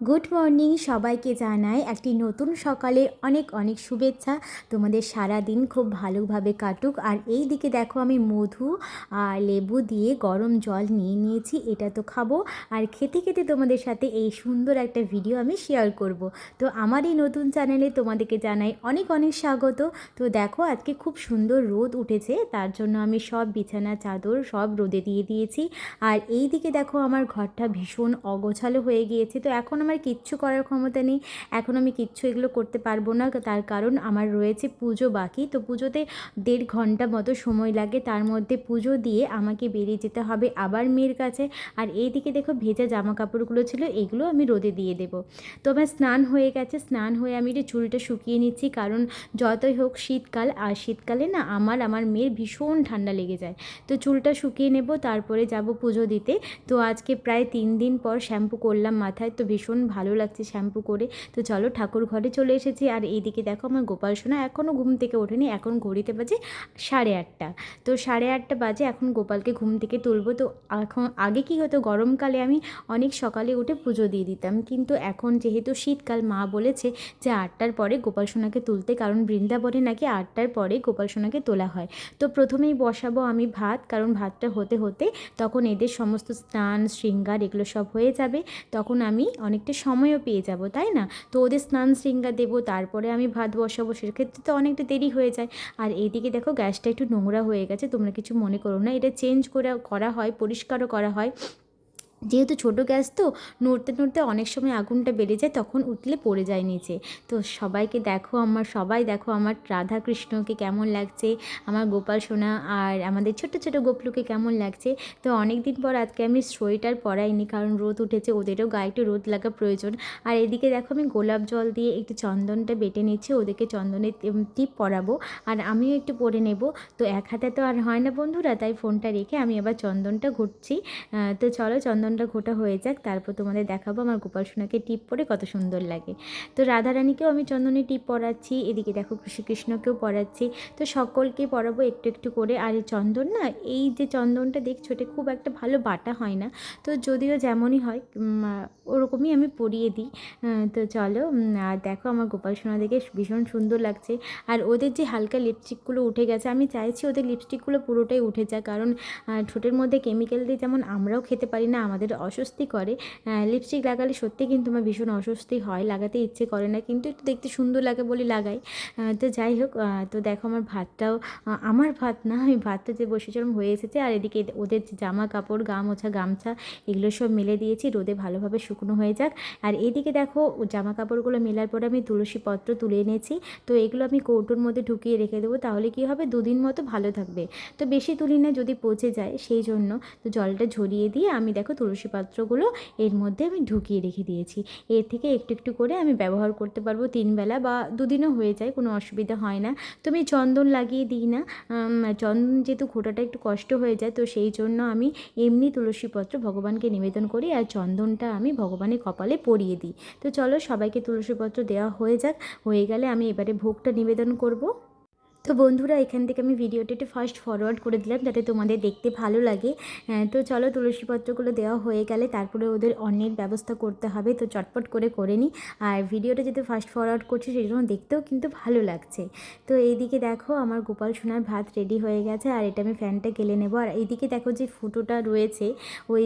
Good morning সবাইকে জানাই একটি নতুন সকালে অনেক অনেক শুভেচ্ছা। তোমাদের সারা দিন খুব ভালোভাবে কাটুক। আর এই দিকে দেখো আমি মধু আর লেবু দিয়ে গরম জল নিয়ে নিয়েছি, এটা তো খাবো। আর খেতে খেতে তোমাদের সাথে এই সুন্দর একটা ভিডিও আমি শেয়ার করব। তো আমার এই নতুন চ্যানেলে তোমাদেরকে জানাই অনেক অনেক স্বাগত। তো দেখো আজকে খুব সুন্দর রোদ উঠেছে, তার জন্য আমি সব বিছানা চাদর সব রোদে দিয়ে দিয়েছি। আর এই দিকে দেখো আমার ঘরটা ভীষণ অগোছালো হয়ে গিয়েছে। তো এখন আমার কিচ্ছু করার ক্ষমতা নেই, এখন আমি কিচ্ছু এগুলো করতে পারবো না। তার কারণ আমার রয়েছে পুজো বাকি। তো পুজোতে 1.5 ঘন্টা মতো সময় লাগে, তার মধ্যে পুজো দিয়ে আমাকে বেরিয়ে যেতে হবে আবার মেয়ের কাছে। আর এইদিকে দেখো ভেজা জামা কাপড়গুলো ছিল, এগুলো আমি রোদে দিয়ে দেবো। তো আমার স্নান হয়ে গেছে, স্নান হয়ে আমি একটু চুলটা শুকিয়ে নিচ্ছি, কারণ যতই হোক শীতকাল, আর শীতকালে না আমার মেয়ের ভীষণ ঠান্ডা লেগে যায়। তো চুলটা শুকিয়ে নেব, তারপরে যাব পুজো দিতে। তো আজকে প্রায় 3 দিন পর শ্যাম্পু করলাম মাথায়, তো ভীষণ ভালো লাগছে শ্যাম্পু করে। তো চলো ঠাকুর ঘরে চলে এসেছি। আর এইদিকে দেখো আমার গোপাল সোনা এখনও ঘুম থেকে ওঠেনি, এখন ঘড়িতে বাজে 8:30। তো 8:30 বাজে, এখন গোপালকে ঘুম থেকে তুলবো। তো এখন আগে কি হতো, গরমকালে আমি অনেক সকালে উঠে পুজো দিয়ে দিতাম, কিন্তু এখন যেহেতু শীতকাল, মা বলেছে যে 8টার পরে গোপাল সোনাকে তুলতে, কারণ বৃন্দাবনে নাকি 8টার পরে গোপাল সোনাকে তোলা হয়। তো প্রথমেই বসাবো আমি ভাত, কারণ ভাতটা হতে হতে তখন এদের সমস্ত স্নান শৃঙ্গার এগুলো সব হয়ে যাবে, তখন আমি অনেকটা সময়ও পেয়ে যাব, তাই না? তো ওদের স্নান শৃঙ্গার দেবো, তারপরে আমি ভাত বসাবো, সেক্ষেত্রে তো অনেকটা দেরি হয়ে যায়। আর এইদিকে দেখো গ্যাসটা একটু নোংরা হয়ে গেছে, তোমরা কিছু মনে করো না, এটা চেঞ্জ করা হয়, পরিষ্কারও করা হয়। যেহেতু ছোটো গ্যাস তো নড়তে নড়তে অনেক সময় আগুনটা বেড়ে যায়, তখন উঠলে পড়ে যায় নিচে। তো সবাইকে দেখো, সবাই দেখো আমার রাধা কৃষ্ণকে কেমন লাগছে, আমার গোপাল সোনা আর আমাদের ছোট ছোট গোপলুকে কেমন লাগছে। তো অনেক দিন পর আজকে আমি সোয়েটার পরাইনি, কারণ রোদ উঠেছে, ওদেরও গায়ে একটু রোদ লাগা প্রয়োজন। আর এদিকে দেখো আমি গোলাপ জল দিয়ে একটু চন্দনটা বেটে নিচ্ছি, ওদেরকে চন্দনের টিপ পরাবো, আর আমিও একটু পরে নেব। তো এক হাতে তো আর হয় না বন্ধুরা, তাই ফোনটা রেখে আমি আবার চন্দনটা ঘুরছি। তো চলো চন্দনটা ঘোটা হয়ে যাক, তারপর তোমাদের দেখাবো আমার গোপাল সোনাকে টিপ পরে কত সুন্দর লাগে। তো রাধারানীকেও আমি চন্দনের টিপ পরাচ্ছি, এদিকে দেখো কৃষ্ণকেও পরাচ্ছি। তো সকলকে পরাবো একটু একটু করে। আর এই চন্দন না, এই যে চন্দনটা দেখছো, এটা খুব একটা ভালো বাটা হয় না, তো যদিও যেমনই হয় ওরকমই আমি পরিয়ে দিই। তো চলো, আর দেখো আমার গোপাল সোনা দেখে ভীষণ সুন্দর লাগছে। আর ওদের যে হালকা লিপস্টিকগুলো উঠে গেছে, আমি চাইছি ওদের লিপস্টিকগুলো পুরোটাই উঠে যায়, কারণ ঠোঁটের মধ্যে কেমিক্যাল দিয়ে যেমন আমরাও খেতে পারি না, আমাদের অস্বস্তি করে। লিপস্টিক লাগালে সত্যি কিন্তু আমার ভীষণ অস্বস্তি হয়, লাগাতে ইচ্ছে করে না, কিন্তু একটু দেখতে সুন্দর লাগে বলে লাগাই। তো যাই হোক, তো দেখো আমার ভাতটাও, আমার ভাত না, আমি ভাতটা যে বসেছিলাম হয়ে এসেছে। আর এদিকে ওদের যে জামা কাপড়, গা মোছা গামছা, এগুলো সব মেলে দিয়েছি, রোদে ভালোভাবে শুকনো হয়ে যাক। আর এদিকে দেখো জামা কাপড়গুলো মেলার পরে আমি তুলসী পত্র তুলে এনেছি, তো এগুলো আমি কৌটোর মধ্যে ঢুকিয়ে রেখে দেবো, তাহলে কি হবে, 2 দিন মতো ভালো থাকবে। তো বেশি তুলি না, যদি পচে যায় সেই জন্য। তো জলটা ঝরিয়ে দিয়ে আমি দেখো তুলসী পাত্রগুলো এর মধ্যে আমি ঢুকিয়ে রেখে দিয়েছি। এর থেকে একটু একটু করে আমি ব্যবহার করতে পারবো, 3 বেলা বা 2 দিনও হয়ে যায়, কোনো অসুবিধা হয় না। তো আমি চন্দন লাগিয়ে দিই না, চন্দন যেহেতু ঘোটাটা একটু কষ্ট হয়ে যায়, তো সেই জন্য আমি এমনি তুলসীপত্র ভগবানকে নিবেদন করি, আর চন্দনটা আমি ভগবানের কপালে পরিয়ে দিই। তো চলো সবাইকে তুলসীপত্র দেওয়া হয়ে যাক, হয়ে গেলে আমি এবারে ভোগটা নিবেদন করব। তো বন্ধুরা, এখান থেকে আমি ভিডিওটা একটু ফাস্ট ফরওয়ার্ড করে দিলাম, যাতে তোমাদের দেখতে ভালো লাগে। তো চলো তুলসীপত্রগুলো দেওয়া হয়ে গেলে তারপরে ওদের অন্নের ব্যবস্থা করতে হবে, তো চটপট করে করে নিই। আর ভিডিওটা যেহেতু ফাস্ট ফরওয়ার্ড করছি, সেই জন্য দেখতেও কিন্তু ভালো লাগছে। তো এইদিকে দেখো আমার গোপাল সোনার ভাত রেডি হয়ে গেছে, আর এটা আমি ফ্যানটা গেলে নেবো। আর এইদিকে দেখো যে ফুটোটা রয়েছে, ওই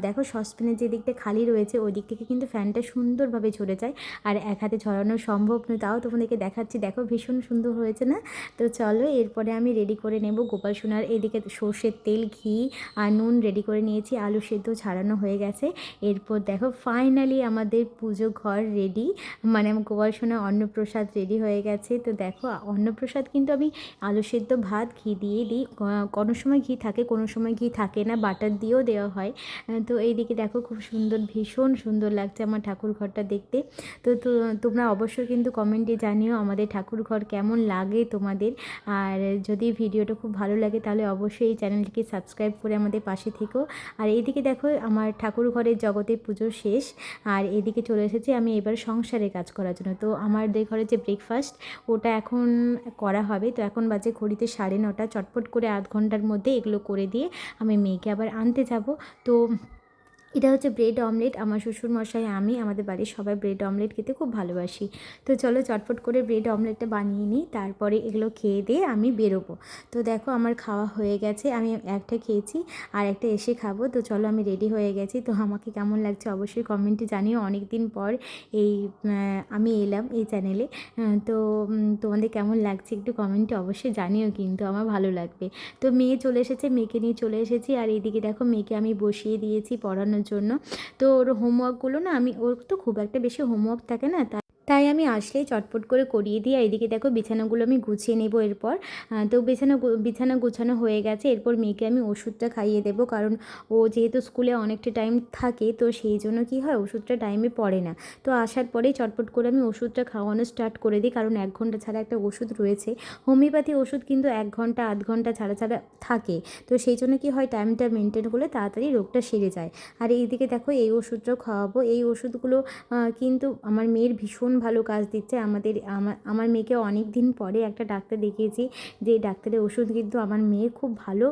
দেখো সসপ্যানের যে দিকটা খালি রয়েছে, ওই দিক থেকে কিন্তু ফ্যানটা সুন্দরভাবে ঝরে যায়। আর এক হাতে ঝরানো সম্ভব নয়, তাও তোমাদেরকে দেখাচ্ছি, দেখো ভীষণ সুন্দর হয়েছে না? তো চলো এরপরে আমি রেডি করে নেব গোপাল সোনার। এদিকে সর্ষের তেল, ঘি আর নুন রেডি করে নিয়েছি, আলু সেদ্ধ ছাড়ানো হয়ে গেছে। এরপর দেখো ফাইনালি আমাদের পুজো ঘর রেডি, মানে আমার গোপাল সোনার অন্নপ্রসাদ রেডি হয়ে গেছে। তো দেখো অন্নপ্রসাদ কিন্তু আমি আলু সেদ্ধ ভাত ঘি দিয়ে দিই, কোনো সময় ঘি থাকে, কোনো সময় ঘি থাকে না, বাটার দিয়েও দেওয়া হয়। তো এইদিকে দেখো খুব সুন্দর, ভীষণ সুন্দর লাগছে আমার ঠাকুর ঘরটা দেখতে। তো তোমরা অবশ্যই কিন্তু কমেন্টে জানিও আমাদের ঠাকুর ঘর কেমন লাগে তোমাদের। আর যদি ভিডিওটা খুব ভালো লাগে তাহলে অবশ্যই এই চ্যানেলটিকে সাবস্ক্রাইব করে আমাদের পাশে থেকো। আর এইদিকে দেখো আমার ঠাকুর ঘরের জগতে পুজো শেষ, আর এদিকে চলে এসেছি আমি এবার সংসারে কাজ করার জন্য। তো আমাদের ঘরে যে ব্রেকফাস্ট, ওটা এখন করা হবে। তো এখন বাজে ঘড়িতে 9:30, চটপট করে আধ ঘন্টার মধ্যে এগুলো করে দিয়ে আমি মেয়েকে আবার আনতে যাব। তো এটা হচ্ছে ব্রেড অমলেট। আমার শ্বশুরমশাই, আমি, আমাদের বাড়ির সবাই ব্রেড অমলেট খেতে খুব ভালোবাসি। তো চলো চটপট করে ব্রেড অমলেটটা বানিয়ে নিই, তারপরে এগুলো খেয়ে দিয়ে আমি বেরোবো। তো দেখো আমার খাওয়া হয়ে গেছে, আমি একটা খেয়েছি আর একটা এসে খাবো। তো চলো আমি রেডি হয়ে গেছি। তো আমাকে কেমন লাগছে অবশ্যই কমেন্টে জানিও। অনেক দিন পর এই আমি এলাম এই চ্যানেলে। তো তোমাদের কেমন লাগছে একটু কমেন্টে অবশ্যই জানিও, কিন্তু আমার ভালো লাগবে। তো মেয়ে চলে এসেছে, মেয়েকে নিয়ে চলে এসেছি। আর এইদিকে দেখো মেয়েকে আমি বসিয়ে দিয়েছি পড়ানোর জন্য। তো ওর হোমওয়ার্কগুলো না, ওর তো খুব একটা বেশি হোমওয়ার্ক থাকে না, তাই আমি আসলেই চটপট করে করিয়ে দিই। আর এদিকে দেখো বিছানাগুলো আমি গুছিয়ে নেব এরপর। তো বিছানা গোছানো হয়ে গেছে। এরপর মেয়েকে আমি ওষুধটা খাইয়ে দেবো, কারণ ও যেহেতু স্কুলে অনেকটা টাইম থাকে, তো সেই জন্য কী হয়, ওষুধটা টাইমে পড়ে না। তো আসার পরেই চটপট করে আমি ওষুধটা খাওয়ানো স্টার্ট করে দিই, কারণ 1 ঘন্টা ছাড়া একটা ওষুধ রয়েছে। হোমিওপ্যাথি ওষুধ কিন্তু 1 ঘন্টা 1/2 ঘন্টা ছাড়া ছাড়া থাকে। তো সেই জন্য কী হয়, টাইমটা মেনটেন করলে তাড়াতাড়ি রোগটা সেরে যায়। আর এইদিকে দেখো এই ওষুধটাও খাওয়াবো। এই ওষুধগুলো কিন্তু আমার মেয়ের ভীষণ ভালো কাজ দিচ্ছে। আমার মেয়েকে অনেক দিন পরে একটা ডাক্তার দেখিয়েছি, যে ডাক্তারের ওষুধ কিন্তু আমার মেয়ের খুব ভালো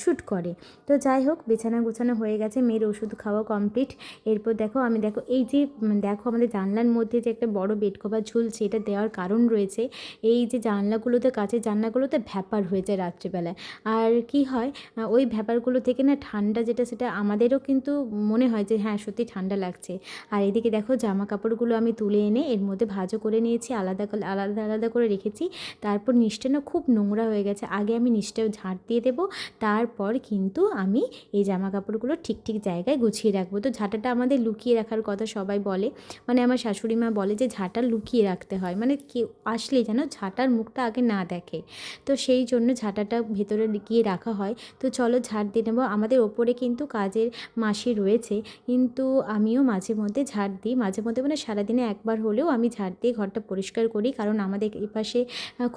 শ্যুট করে। তো যাই হোক, বিছানা গোছানো হয়ে গেছে, মেয়ের ওষুধ খাওয়া কমপ্লিট। এরপর দেখো আমি এই যে দেখো আমাদের জানলার মধ্যে যে একটা বড় বেড কভার ঝুলছে, এটা দেওয়ার কারণ রয়েছে, এই যে জানলাগুলোতে, কাচের জানলাগুলোতে ভ্যাপার হয়ে যায় রাত্রিবেলায়। আর কি হয়, ওই ভ্যাপারগুলো থেকে না ঠান্ডা যেটা, সেটা আমাদেরও কিন্তু মনে হয় যে হ্যাঁ সত্যি ঠান্ডা লাগছে। আর এদিকে দেখো জামা কাপড়গুলো আমি তুলে এনে এর মধ্যে ভাঁজও করে নিয়েছি, আলাদা আলাদা আলাদা করে রেখেছি। তারপর নিচটা না খুব নোংরা হয়ে গেছে, আগে আমি নিচটাও ঝাঁট দিয়ে দেবো, তারপর কিন্তু আমি এই জামা কাপড়গুলো ঠিক ঠিক জায়গায় গুছিয়ে রাখবো। তো ঝাঁটাটা আমাদের লুকিয়ে রাখার কথা সবাই বলে, মানে আমার শাশুড়ি মা বলে যে ঝাঁটা লুকিয়ে রাখতে হয়, মানে কেউ আসলেই যেন ঝাঁটার মুখটা আগে না দেখে। তো সেই জন্য ঝাঁটাটা ভেতরে লুকিয়ে রাখা হয়। তো চলো ঝাঁট দিয়ে নেবো। আমাদের ওপরে কিন্তু কাজের মাসি রয়েছে, কিন্তু আমিও মাঝে মধ্যে ঝাঁট দিই, মাঝে মধ্যে মানে সারাদিনে একবার হলেও আমি ঝাঁট দিয়ে ঘরটা পরিষ্কার করি, কারণ আমাদের এপাশে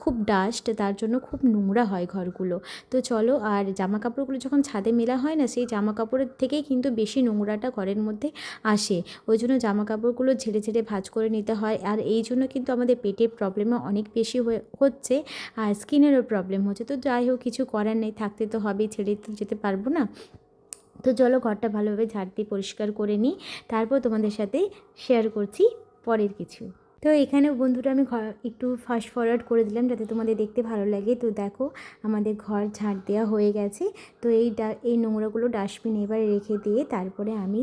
খুব ডাস্ট, তার জন্য খুব নোংরা হয় ঘরগুলো। তো চলো, আর জামা কাপড়গুলো যখন ছাদে মেলা হয় না, সেই জামা কাপড়ের থেকেই কিন্তু বেশি নোংরাটা ঘরের মধ্যে আসে। ওই জন্য জামা কাপড়গুলো ঝেড়ে ঝেড়ে ভাঁজ করে নিতে হয়। আর এই জন্য কিন্তু আমাদের পেটের প্রবলেমও অনেক বেশি হচ্ছে, আর স্কিনেরও প্রবলেম হচ্ছে। তো যাই হোক, কিছু করার নেই, থাকতে তো হবেই, ছেড়ে তো যেতে পারবো না। তো চলো ঘরটা ভালোভাবে ঝাড় দিয়ে পরিষ্কার করে নিই, তারপর তোমাদের সাথে শেয়ার করছি পরের কিছু। তো এখানেও বন্ধুরা আমি একটু ফাস্ট ফরওয়ার্ড করে দিলাম যাতে তোমাদের দেখতে ভালো লাগে। তো দেখো আমাদের ঘর ঝাড় দেওয়া হয়ে গেছে। তো এই নোংরাগুলো ডাস্টবিনে এবার রেখে দিয়ে তারপরে আমি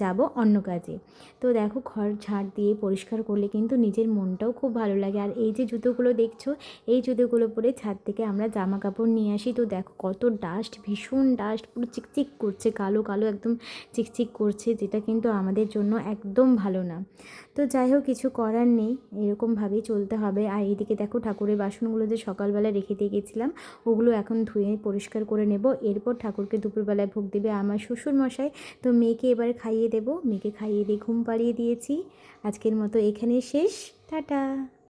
যাব অন্য কাজে। তো দেখো ঘর ঝাড় দিয়ে পরিষ্কার করলে কিন্তু নিজের মনটাও খুব ভালো লাগে। আর এই যে জুতোগুলো দেখছো, এই জুতোগুলো পরে ছাদ থেকে আমরা জামা কাপড় নিয়ে আসি। তো দেখো কত ডাস্ট, ভীষণ ডাস্ট, পুরো চিকচিক করছে, কালো কালো একদম চিকচিক করছে, যেটা কিন্তু আমাদের জন্য একদম ভালো না। তো যাই হোক, কিছু করার নেই, এরকমভাবেই চলতে হবে। আর এইদিকে দেখো ঠাকুরের বাসনগুলো যে সকালবেলা রেখে দিয়ে গেছিলাম, ওগুলো এখন ধুয়ে পরিষ্কার করে নেব। এরপর ঠাকুরকে দুপুরবেলায় ভোগ দেবে আমার শ্বশুরমশাই। তো মেয়েকে এবারে খাইয়ে দেবো, মেয়েকে খাইয়ে দিয়ে ঘুম পাড়িয়ে দিয়েছি। আজকের মতো এখানেই শেষ, টাটা।